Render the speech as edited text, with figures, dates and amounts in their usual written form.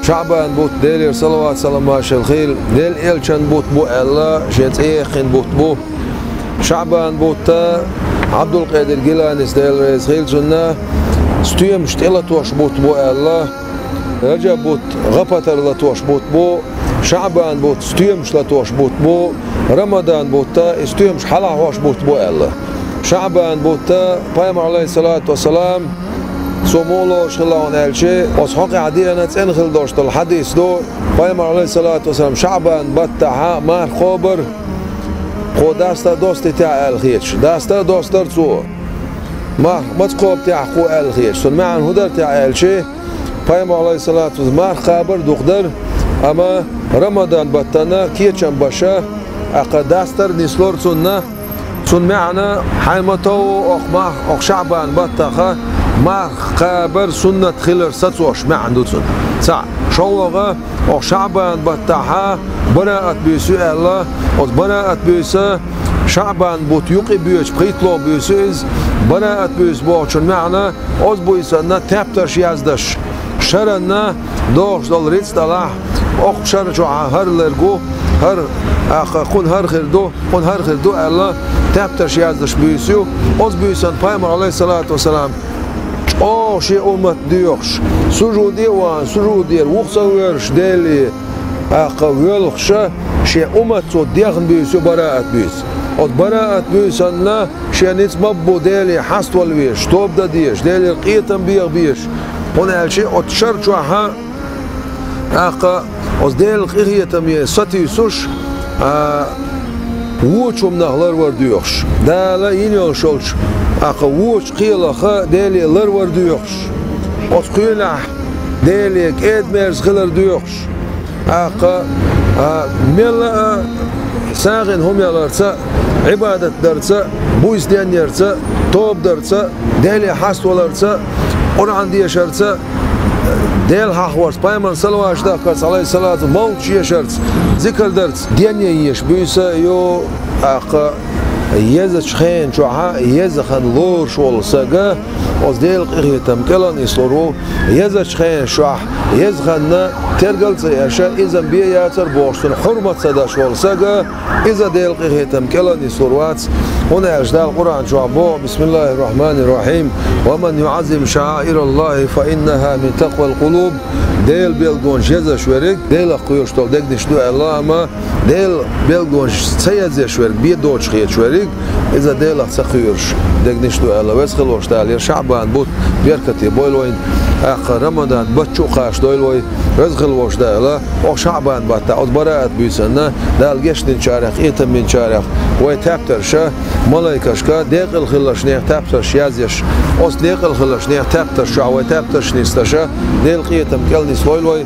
شعبان بوت ديل صلوات سلام ماشي الخيل ديل إلشان بوت بو الله شيت إيخن بوت بو شعبان بوت عبد القادر جيلاني ديل رئيس خيل سنة ستيم شتيلا توش بوت بو الله رجب بوت غفتر لتوش بوت بو شعبان بوت ستيم شلتوش بوت بو رمضان بوت ستيم شحلا هوش بوت بو الله شعبان بوت بايم عليه الصلاة والسلام سومولو شغلان الشيء وصحق عدينا تنخل دوشت الحديث دو بايم عليه الصلاة والسلام شعبان بتها مار خبر خداستا دوست تاع الخيش داستا دوستر تو ما تقوب تاع خو الخيش سن معن هدر تاع الشيء بايم عليه الصلاة والسلام مار خبر دقدر اما رمضان بتنا كيتشن باشا اقداستر نسلور سنة سن معنا حيمتو اخ شعبان بتها ما خبر سنة خلر ستوش ما عنده سنة ساعة شوغة أو شعبان بتاعها براءة بيسو الله أو براءة بيسو شعبان بوت يقي بيش بخيطلو بيسوز براءة بيس بوشن معنا أوز بيسنا تابتش يازدش شرنا دوش دول ريتس دلاح أخ شرجو هر لرجو هر قن هر خردو قن هر خردو الله تابتش يازدش بيسو أوز بيسن بايمر عليه الصلاة والسلام او شيء أمت ديوخش سجودي وان سجودي وخسويرش ديلي أقوالخش شيء أمت صوت ديخن بيسو براءة بيس أو براءة بيس أن شيء نتمبو ديلي حست والبيش توب دا ديش ديلي قيتم بيش هنا الشيء أو تشرجوها أوز ديل قيتم يستي سوش ووچم نهلر ورديوخش دا لا ينيل شولش ووچ قيلخ ديلي لر ورديوخش أوز قيلح ديلي كيدميرز خلر ديوخش ملا ساغن هم يلارسا عبادة درسا بويس دين يرسا توب درسا ديلي حست ولرسا قرآن ديشرسا ديل حخورس بايمان سلواش داكس عليه الصلاة موت يشرس ذكر درس دين يش بيسا يو يزش خين شوها يزخن لور شول سجا أز ديل قريتم كلان يسلرو يزش خين شوح يزخن ترجل سيرشا إذا بياتر بوشتن حرمة سدا شول سجا إذا ديل قريتم كلان يسلروات هنا أجدال القرآن شعبو بسم الله الرحمن الرحيم ومن يعظم شعائر الله فإنها من تقوى القلوب ديل بيلغون جزش ورق ديل قيوشتول دقنش دو الله ما ديل بيلغون سيزش ورق بيدوش خيش ورق إذا ديل سخيرش دقنش دو الله ويسخلوش تالير شعبان بوت بيركتي بويلوين رمضان بتشو خاش دويلوي ويسخلوش دالا أو شعبان باتا أو براءة بيسنا دال جشن شارخ إيتم من شارخ ويتابترشا ملايكشكا ديق الخلش نيح تابترش يازيش أوس ديق الخلش نيح تابترش ويتابترش نيستشا ديل قيتم كالنيس لويلوي